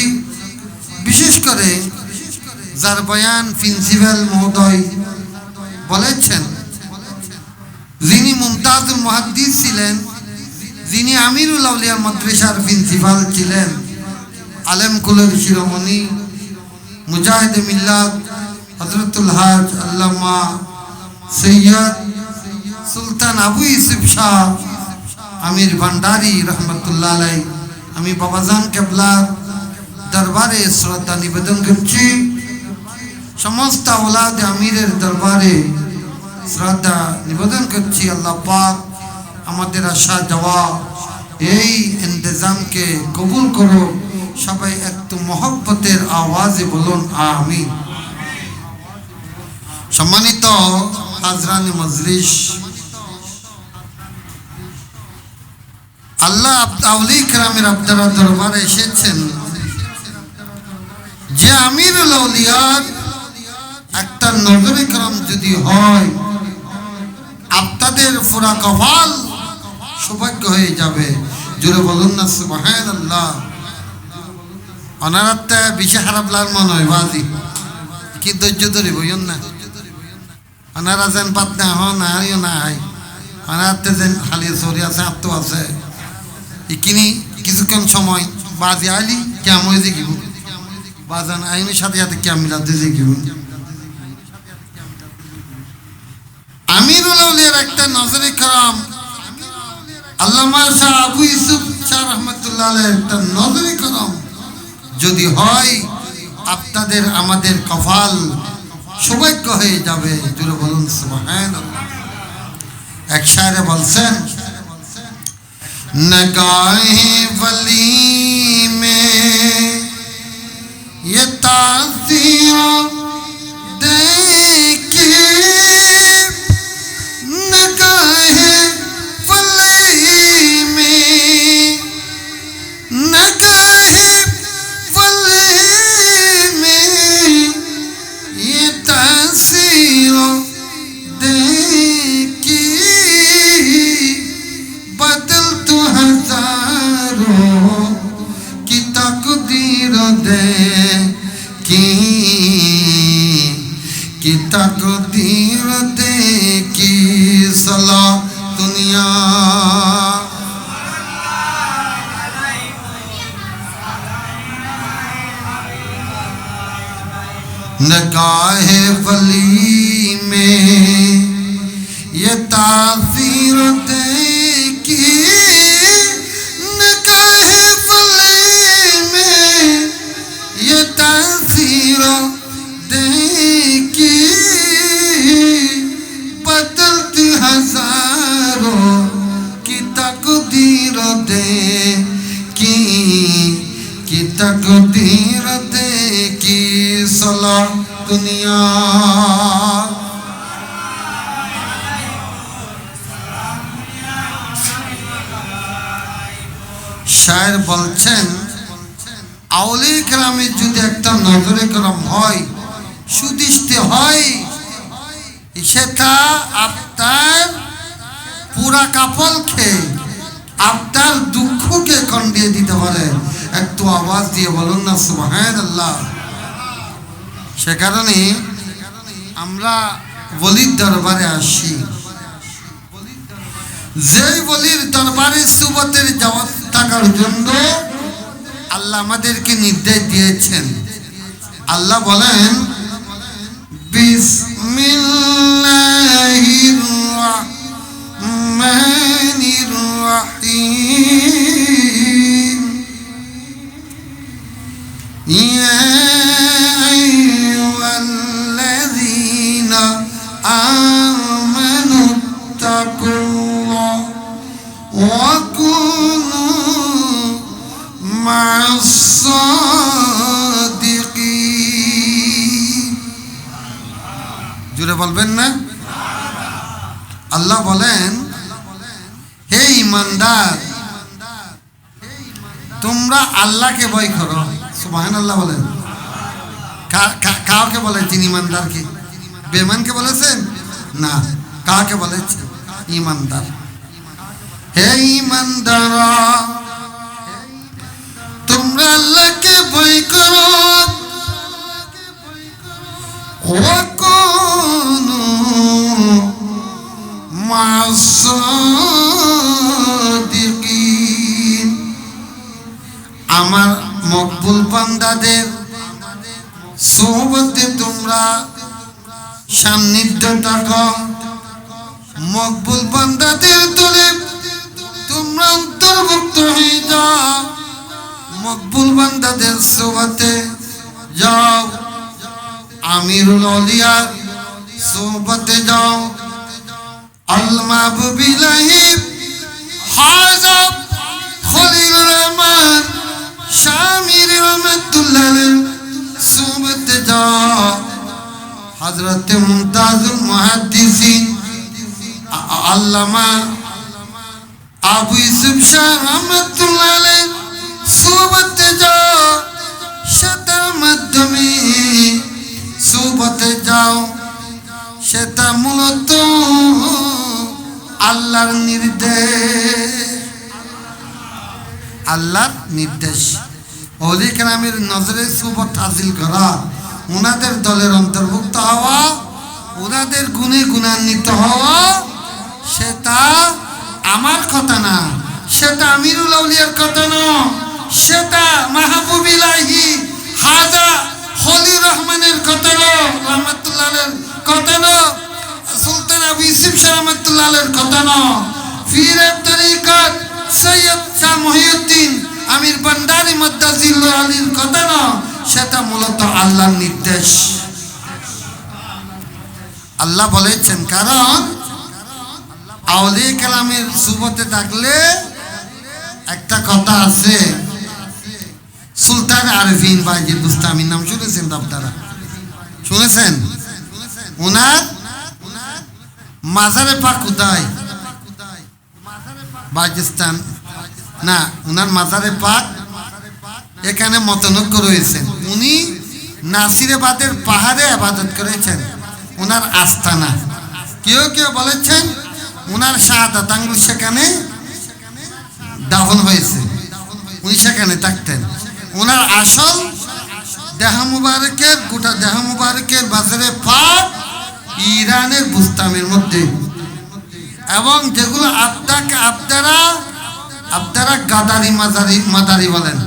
বিশেষ করে যার বয়ান প্রিন্সিপাল মহোদয় বলেছেন, যিনি মুমতাজুল মুহাদ্দিস ছিলেন, যিনি আমিরুল আউলিয়া মাদ্রাসার প্রিন্সিপাল ছিলেন, আলেম কুলের শিরোমণি মুজাহিদ মিল্লাত হযরতুল হাজ আল্লামা সৈয়দ সুলতান আবু ইউসুফ শাহ আমির ভান্ডারী রহমতুল্লাহ আলাইহি, আমি বাবাজান কেবলার দরবারে শ্রদ্ধা নিবেদন করছি। সমস্ত আওলাদ আমিরের দরবারে শ্রদ্ধা নিবেদন করছি। আল্লাহ পাক আমাদের আশা যাওয়া এই ইন্তজামকে কবুল করো। সবাই একটু মহব্বতের আওয়াজে বলুন আমিন। সম্মানিত হাজরানে মজলিস, আল্লাহ আউলিয়া কেরামের আপনারা দরবারে এসেছেন যে আমিরুল আউলিয়ার একটা নজরে کرام যদি হয়, আপনাদের পুরা কপাল সৌভাগ্য হয়ে যাবে। জোরে বলুন না সুবহানাল্লাহ। অনারাতে বেশি খারাপ লাগ মনে হয় বাজি কি ধৈর্য ধরে বইন না। অনারা যেন পাত না হন আইও না আই, অনারাতে যেন খালি সরি আছে আত্ম আছে। ইকিনি কিছুক্ষণ সময় বাজি আইলি কেমন হয়ে দেখিব, বাজান আইনের সাথে সাথে কেমন মিলাতে দেখিব। আমিরুল আউলিয়ার একটা নজরে کرام আল্লামা শাহ আবু ইউসুফ শাহ রহমতুল্লাহ আলাইহির একটা নজরে کرام যদি হয়, আপনাদের আমাদের কপাল সৌভাগ্য হয়ে যাবে। জোরে বলুন সুবহানাল্লাহ। এক শায়রে বলছেন, নগাহে ওয়ালি মে ये ताज़िया देखिए नगाहे वली में, नगाहे वली में ये ताज़िया देखिए बदल तो हजारों की तकदीर दे की तकदीर दे की सला दुनिया। नगाहे वली में ये ताज़ीर दे की, नगाहे वली में ये ताज़ीर देखी बदलती हजारों की तकदीर देखी, की तकदीर देखी सला दुनिया। শায়ের বলছেন আউলিয়া কেরামের যদি একটা নজরে করম হয়, সুদৃষ্টি হয়, সেটা আপনার পুরা কাপলকে, আপনার দুঃখকে খন্ডিয়ে দিতে পারে। একটু আওয়াজ দিয়ে বলুন না সুবহানাল্লাহ। সে কারণে আমরা বলির দরবারে আসি। যেই বলির দরবারে সুবতের যাওয়া থাকার জন্য আল্লাহ আমাদেরকে নির্দেশ দিয়েছেন। আল্লাহ বলেন বিসমিল্লাহির রাহমানির রাহিম ইয়া আইয়ুহাল্লাযীনা আমানু তাকুল্লাহ ওয়া কুনু মা'আস সাদিকিন। জোরে বলবেন না? আল্লাহ বলেন হে ঈমানদার, তোমরা আল্লাহকে ভয় করো। সুবহানাল্লাহ বলেন। কাউকে বলেছেন? ঈমানদারকে। বেঈমানকে বলেছেন না, কাকে বলেছেন? ঈমানদার। হে ঈমানদাররা, তোমরা আল্লাহকে ভয় করো। ওয়া কুনু মা'আস সাদিকিন। আমার মকবুল বান্দাদের সোহবতে তোমরা সান্নিধ্য থাকো। মকবুল বান্দাদের দলে তোমরা অন্তর্ভুক্ত হয়ে যাও। মকবুল বান্দাদের সোহবতে যাও। আমিরুল আউলিয়ার সোহবতে যাও। আল মাহবুবিল্লাহি হাজা খলিলুর রহমান শামির রহমাতুল্লাহ সোহবতে যাও। হযরত মুমতাজুল মুহাদ্দিসিন আল্লামা আবু ইউসুফ শাহ রহমাতুল্লাহ আলাইহি সোহবতে যাও। সেটার মাধ্যমে সোহবতে যাও। সেটা মূলত আল্লাহর নির্দেশ। আল্লাহর নির্দেশ। ওলি কেরামের নজরে সোহবত হাসিল করা, ওনাদের দলের অন্তর্ভুক্ত হওয়া, ওনাদের গুণে গুণান্বিত হওয়া, সেটা আমার কথা না, সেটা আমিরুল আউলিয়ার কথা না, সেটা মাহবুবিল্লাহি হাজা খলিল রহমানের কথা না, রহমাতুল্লাহের কথা না, সুলতান আবু ইউসুফ শাহ রহমাতুল্লাহের কথা না, পীর তরিকত সৈয়দ শাহ মহিউদ্দিন আমির ভান্ডারী মাদ্দাজিল্লাহ আলীর কথা না, সেটা মূলত আল্লাহর নির্দেশ। আল্লাহ বলেছেন, কারণ আউলিয়া কেরামের সুবতে থাকলে একটা কথা আছে, সুলতান আরফিন বাইজিদ বুস্তামির নাম শুনেছেন আপনারা? শুনেছেন? ওনার মাজারে পাক কোথায়? বাজিস্তান না, ওনার মাজারে পাক এখানে মতনৈক্য রয়েছেন। উনি নাসিরাবাদের পাহাড়ে ইবাদত করেছেন, ওনার আস্তানা। কেউ কেউ বলেছেন ওনার শাহাদাত আঙ্গুল সেখানে দাফন হয়েছে, উনি সেখানে থাকতেন। ওনার আসল দেহ মুবারকের, গোটা দেহ মুবারকের বাজারে পাক ইরানের বুস্তামের মধ্যে। এবং যেগুলো আপনারা গাদারি মাদারি বলেন,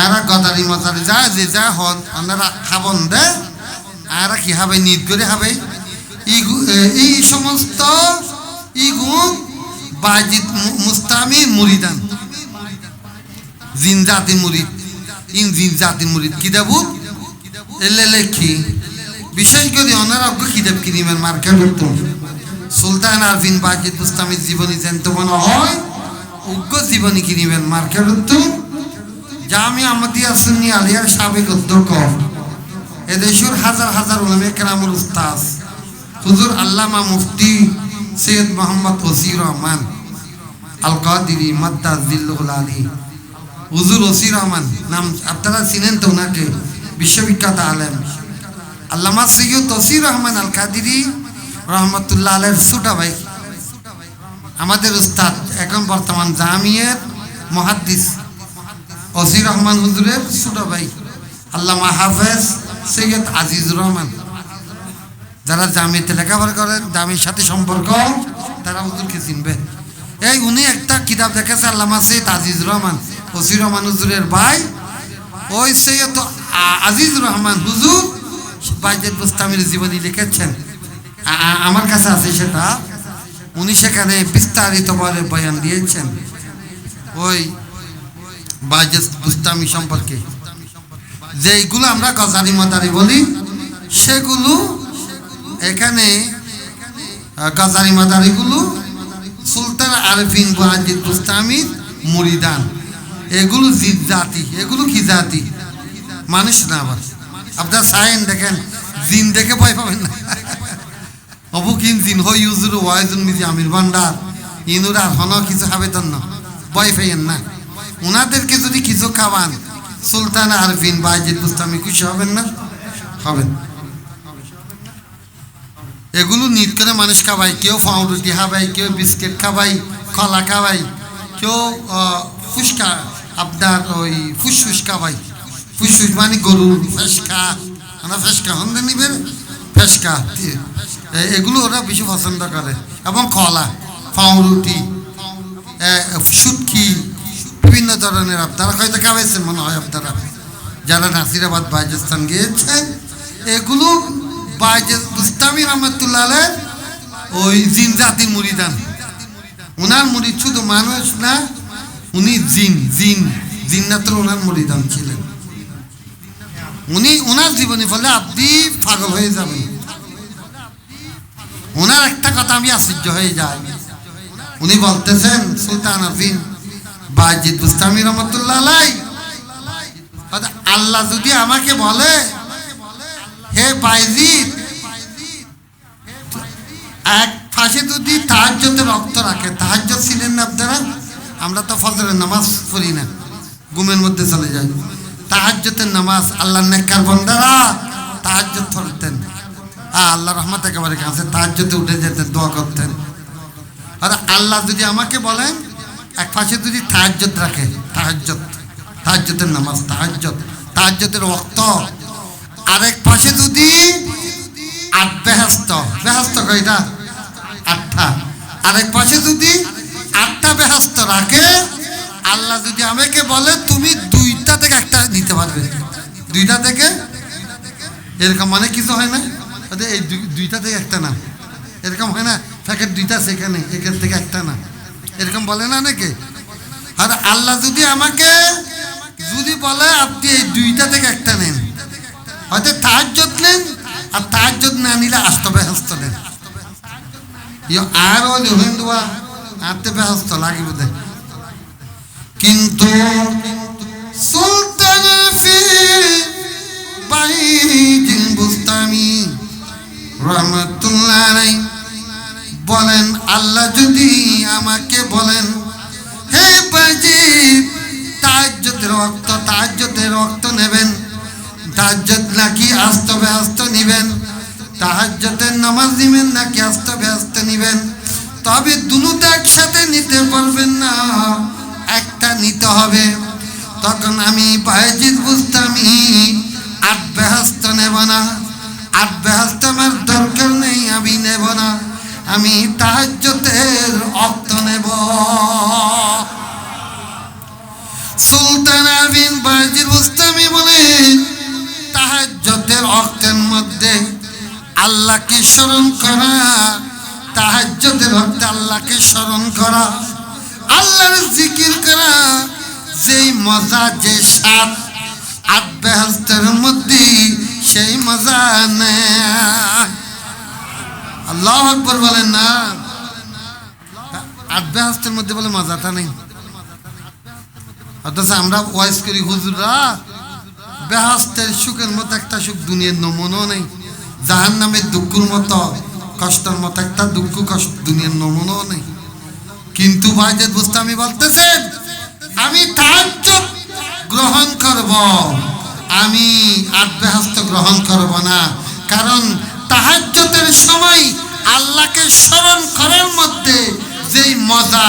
আরা গদারি মাজারে যা যে যা হন আপনারা খাবন দে, আরা কি হবে নিদ করে হবে। এই সমস্ত ইগুণ বাইজিদ মুস্তামির মুরিদান, জিন জাতি মুরিদ, ইন জিন জাতি মুরিদ কিতাবু এলে লেখি। বিশেষ করে ওনারা অজ্ঞ কিতাব কিনিমের মার্কেট হতো। সুলতান আরফিন বাইজিদ মুস্তামির জীবনী জানতে মনে হয় অজ্ঞ জীবনী কিনিবেন মার্কেট হতো। জামিয়া আহমদিয়া সুন্নি আলিয়ার সাবেক অধ্যক্ষ, এদেশের হাজার হাজার উলামা কেরামের উস্তাদ হুজুর আল্লামা মুফতি সৈয়দ মোহাম্মদ ওসির রহমান, আল কাদিরি মাদ্দা জিল্লুল আলী হুজুর ওসি রহমান নাম আপনারা চিনেন তো ওনাকে, বিশ্ববিখ্যাত আলেম। আল্লামা সৈয়দ ওসি রহমান আল কাদিরি রহমতুল্লাহ আলের ছোটা ভাই, আমাদের উস্তাদ, এখন বর্তমান জামিয়ার মুহাদ্দিস ওসি রহমান হুজুরের ছোটা ভাই আল্লামা হাফেজ সৈয়দ আজিজুর রহমান। যারা জামিয়াতে লেখাপড়া করেন, জামির সাথে সম্পর্ক, তারা হুজুরকে চিনবে। এই উনি একটা কিতাব দেখেছে, আল্লামা সৈয়দ আজিজুর রহমান, ওসি রহমান হুজুরের ভাই। ওই সৈয়দ আজিজুর রহমান হুজুর বাইজিদ বুস্তামির জীবনী লিখেছেন, আমার কাছে আছে সেটা। উনি সেখানে বিস্তারিত বলে বয়ান দিয়েছেন ওই বাইজিদ বুস্তামি সম্পর্কে। যেইগুলো আমরা গজারি মাদারি বলি, সেগুলো এখানে গজারি মাদারিগুলো সুলতান আরফিন বাইজিদ বুস্তামির মুরিদান। এগুলো জিদ জাতি, এগুলো কি জাতি? মানুষ না। আবার আপনার সাইন দেখেন, জিন দেখে ভয় পাবেন না। অবুকিন জিন হই ইউজুর ওয়াইজুন মিজি আমির ভান্ডার ইনুরা হন কিছু খাবে তন না, ভয় পাইয়েন না। ওনাদেরকে যদি কিছু খাওয়ান, সুলতান আরফিন বাইজিদ বুস্তামি খুশি হবেন না? হবেন। এগুলো নিট করে মানুষ খাবাই, কেউ পাউরুটি খাবাই, কেউ বিস্কিট খাবাই, কলা খাবাই, কেউ ফুসকা, আপনার ওই ফুসফুস খাবাই। ফুসফুস মানে গরুর ফেসকা, ওরা ফেসকা হন্দে নিবেন, ফেসকা, এগুলো ওরা বেশি পছন্দ করে। এবং কলা, পাউরুটি, শুটকি, বিভিন্ন ধরনের আপনারা হয়তো খাওয়াইছেন মনে হয় আপনারা যারা নাসিরাবাদ বাইজস্তান গিয়েছেন। এগুলো বাইজিদ বুস্তামি রহমতুল্লাহ আলাইহির ওই জিন জাতির মুরিদান। ওনার মুরিদ শুধু মানুষ না, উনি জিন, জিন জিন্নাতের ওনার মুরিদান ছিলেন। উনি ওনার জীবনী ফলে আপনি পাগল হয়ে যাবেন। ওনার একটা কথা আমি আশ্চর্য হয়ে যাই। উনি বলতেছেন, সুলতান আরফিন বাইজিদ বুস্তামি রহমতুল্লাহ আলাইহি, আল্লাহ যদি আমাকে বলে, হে বাইজিদ, এক পাশে যদি তাহাজ্জুদের রক্ত রাখে, তাহাজ্জুদ ছিলেন না আপনারা? আমরা তো ফজরের নামাজ পড়ি না, ঘুমের মধ্যে চলে যাই। তাহাজ্জুদের নামাজ, আল্লাহর নেককার বান্দারা তাহাজ্জুদ পড়তেন, আল্লাহ রহমত একেবারে কাছে, তাহাজ্জুদে উঠে যেতেন, দোয়া করতেন। আর আল্লাহ যদি আমাকে বলেন, এক পাশে যদি তাহাজ্জুদ রাখে, তাহাজ্জুদ, তাহাজ্জুদের নামাজ, তাহাজ্জুদ, তাহাজ্জুদের ওয়াক্ত, আরেক পাশে যদি আট বেহেশত, বেহেশত কয়টা? আটটা। আরেক পাশে যদি আটটা বেহেশত রাখে, আল্লাহ যদি আমাকে বলে তুমি দুইটা থেকে একটা নিতে পারবে, দুইটা থেকে, এরকম মানে কিছু হয় না? এই দুইটা থেকে একটা না, এরকম হয় না? প্যাকেট দুইটা সেখানে, এখান থেকে একটা না, এরকম বলে না নাকি? আর আল্লাহ যদি আমাকে যদি বলে আপনি এই দুইটা থেকে একটা নেন, হয়তো তাহাজ্জুদ নেন, আর তাহাজ্জুদ না নিলে আস্ত বেহস্ত নেন। আর ওই হিন্দুয়া আত্মে বেহস্ত লাগিব দে। কিন্তু সুলতান বাইজিদ বুস্তামি রহমতুল্লাহ আলাইহি বলেন, আল্লাহ যদি আমাকে বলেন, হে বাইজিদ, তাহাজ্জুদের ওয়াক্ত, তাহাজ্জুদের ওয়াক্ত নেবেন, তাহাজ্জুদ নাকি আস্ত ব্যস্ত নিবেন, তাহাজ্জুদের নামাজ নিবেন নাকি আস্ত ব্যস্ত নিবেন, তবে দুটো একসাথে নিতে পারবেন না, একটা নিতে হবে। তখন আমি বাইজিদ বুস্তামি আট ব্যস্ত নেব না, আট ব্যস্ত আমার দরকার নেই, আমি নেব না, আমি তাহাজ্জুদের ওয়াক্ত নেব। সুলতান আরফিন বাইজিদ বুস্তামি বলেন, তাহাজ্জুদের ওয়াক্তের মধ্যে আল্লাহকে স্মরণ করা, তাহাজ্জুদের ওয়াক্তে আল্লাহকে স্মরণ করা, আল্লাহর জিকির করা, যেই মজা, যে স্বাদ আট বেহেশতের মধ্যে, সেই মজা নেই। আল্লাহু আকবার বলেন না? আট বেহেশতের মধ্যে বলে মজাটা নেই। অথচ আমরা ওয়াইজ করি, হুজুররা বেহেশতের সুখের মতো একটা সুখ দুনিয়ার নমুনাও নেই, জাহান্নামের দুঃখের মতো কষ্টের মতো একটা দুঃখ কষ্ট দুনিয়ার নমুনাও নেই। কিন্তু ভাইজান বুস্তামি বলতেছেন আমি তাহাজ্জুদ গ্রহণ করব, আমি আত্মহস্ত গ্রহণ করব না। কারণ তাহাজ্জুদের সময় আল্লাহকে স্মরণ করার মধ্যে যেই মজা,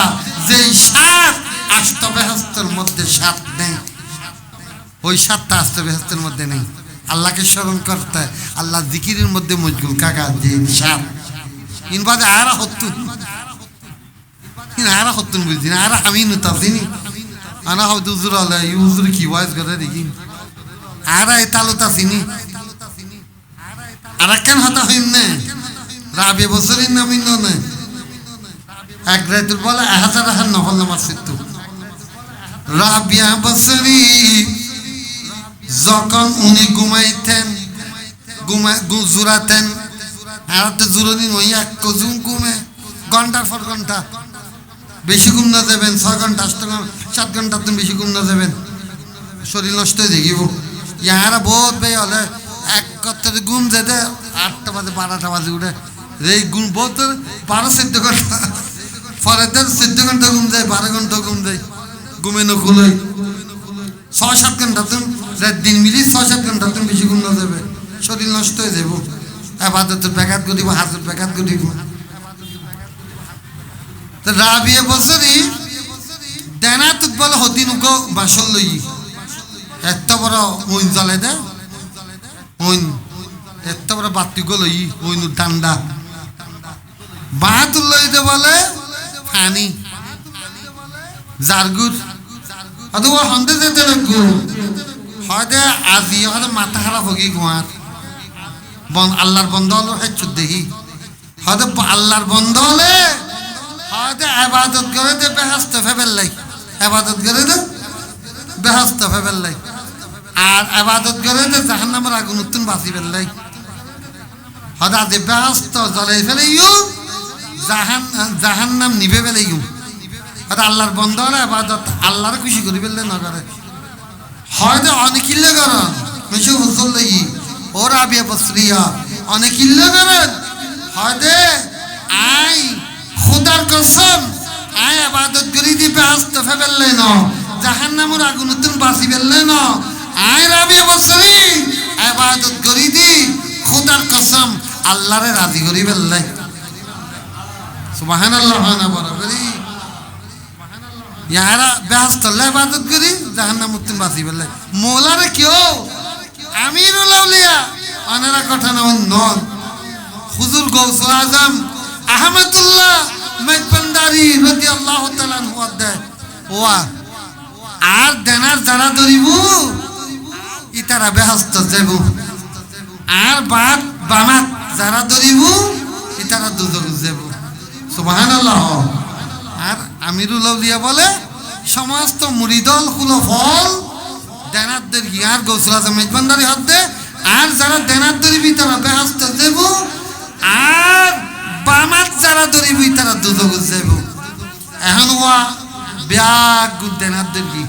যেই স্বাদ আস্তবেহস্তের মধ্যে স্বাদ নেই, ওই স্বাদটা আস্তবেহস্তের মধ্যে নেই। আল্লাহকে স্মরণ করতে, আল্লাহ জিকিরের মধ্যে মজগুল কাকা যে স্বাদ ইনবাদে আরা হতুন আরা হতুন বুঝছি না, আরা আমি নুতাছিনি আনা হয়তো উজুর আল্লাহ উজুর কি ওয়াজ করে দেখি আরা এ তালুতা চিনি আর কেন হতা হইন না রাবে বছরের নামিন না এক রাতুল বলে 1000 নফল নামাজ শিখতো রাবিয়া বছরি যখন উনি ঘুমাইতেন জুরাতেন আর তো জুরনি ওই এক কজুম ঘুমে ঘন্টার পর ঘন্টা, বেশি ঘুম না যাবেন 6 ঘন্টা 7 ঘন্টা তুমি বেশি ঘুম না যাবেন, শরীর নষ্ট হয়ে দেখিব। ইয়ারা বহুত ভাই হলে এক কত্তরে ঘুম যেতে 8টা বাজে 12টা বাজে উঠে এই ঘুম বহুত 12-14 ঘন্টা পরে 14 ঘন্টা ঘুম যায়, 12 ঘন্টা ঘুম যায়, ঘুমে নকুল 6-7 ঘন্টা তুমি দিন মিলি 6-7 ঘন্টা তুমি বেশি ঘুম না যাবে, শরীর নষ্ট হয়ে যাব। আবাদতের ব্যাঘাত ঘটিব, হাতের ব্যাঘাত ঘটিব। রাবিয়ে বছরই দেনা তুক বলে হদিন বাসল লই এত বড় ওইন জ্বালে দে ওইন এত বড় বাতি গো লই ওইন ডান্ডা বাহাত লই দে বলে ফানি জারগুর আদু হন্দে যেতে লাগু হয়তো আজি হয়তো মাথা খারাপ হগি গোয়ার আল্লাহর বন্ধ হলো হেচ্ছুর দেখি হয়তো আল্লাহর বন্ধ হলে হয়তো আবাদত করে দে বেহাস্ত ফেবেল্লাই, আবাদত করে দে বেহাস্ত ফেবেল্লাই, আর আবাদত করে দে জাহান্নামের আগুন উত্তুন বাঁচি ফেললাই। হয়তো আজ বেহাস্ত জ্বলাই ফেলে জাহান্নাম নিভে ফেলে হয়তো আল্লাহর বন্ধ হলে আবাদত আল্লাহরে খুশি করি ফেললে না করে হয়তো অনেক কিল্লে করেন মিশু হুসল লাগি ওরা বিয়ে বসরিয়া অনেক কিল্লে করেন হয়তো আই খুদার কসম আয় আবাদত করি দি বেহাস্ত ফেললে না জাহান্নামের আগুন উত্তুন বাঁচি ফেললে না আয় রাবিয়া বসরি আবাদত করি দি খুদার কসম আল্লাহরে রাজি করি ফেললে সুবহানাল্লাহ না বরাবরই ইয়ারা বেহাস্ত ইবাদত করি জাহান্নাম উত্তুন বাঁচি ফেললে মৌলারে কেউ আমিরুল আউলিয়া অনেরা কথা নন হুজুর গৌসুল আজম আহমদুল্লাহ মেঘপান্ডারি রাদিয়াল্লাহু তাআলা আনহু ওয়া আর দেনার যারা ধরিব ইতারা বেহাস্ত যাব আর বাদ বামাত যারা ধরিব ইতারা দুজক যাব সুবহানাল্লাহ। আর আমিরুল আউলিয়া বলে সমস্ত মুরিদল খুলফল দেনারদের ইয়ার গৌসুল আজম মেঘপান্ডারি হদ্দে আর যারা দেনার ধরিবি তারা বেহাস্ত যাব আর বামাত যারা ধরিবি তারা দুজক যাব। এখন ওয়া ব্যাগ দেনার দেবি